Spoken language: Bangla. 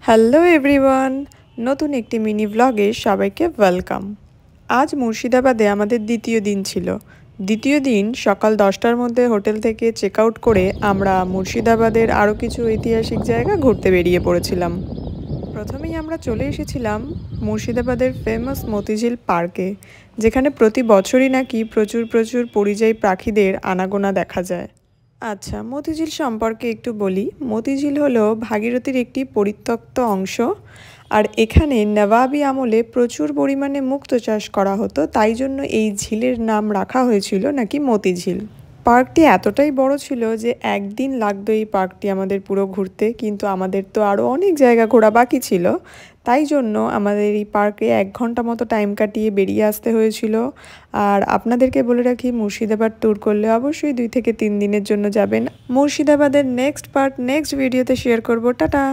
হ্যালো এভরিওয়ান, নতুন একটি মিনি ব্লগে সবাইকে ওয়েলকাম। আজ মুর্শিদাবাদে আমাদের দ্বিতীয় দিন ছিল। দ্বিতীয় দিন সকাল 10টার মধ্যে হোটেল থেকে চেক আউট করে আমরা মুর্শিদাবাদের আরও কিছু ঐতিহাসিক জায়গা ঘুরতে বেরিয়ে পড়েছিলাম। প্রথমেই আমরা চলে এসেছিলাম মুর্শিদাবাদের ফেমাস মতিঝিল পার্কে, যেখানে প্রতি বছরই নাকি প্রচুর প্রচুর পরিযায়ী পাখিদের আনাগোনা দেখা যায়। আচ্ছা, মতিঝিল সম্পর্কে একটু বলি। মতিঝিল হলো ভাগীরথীর একটি পরিত্যক্ত অংশ, আর এখানে নবাবী আমলে প্রচুর পরিমাণে মুক্তো চাষ করা হতো, তাই জন্য এই ঝিলের নাম রাখা হয়েছিল নাকি মতিঝিল। পার্কটি এতটাই বড় ছিল যে একদিন লাগতো এই পার্কটি আমাদের পুরো ঘুরতে, কিন্তু আমাদের তো আরও অনেক জায়গা ঘোরা বাকি ছিল, তাই জন্য আমাদের এই পার্কে 1 ঘন্টা মতো টাইম কাটিয়ে বেরিয়ে আসতে হয়েছিল। আর আপনাদেরকে বলে রাখি, মুর্শিদাবাদ ট্যুর করলে অবশ্যই 2 থেকে 3 দিনের জন্য যাবেন। মুর্শিদাবাদের নেক্সট পার্ট নেক্সট ভিডিওতে শেয়ার করব। টাটা।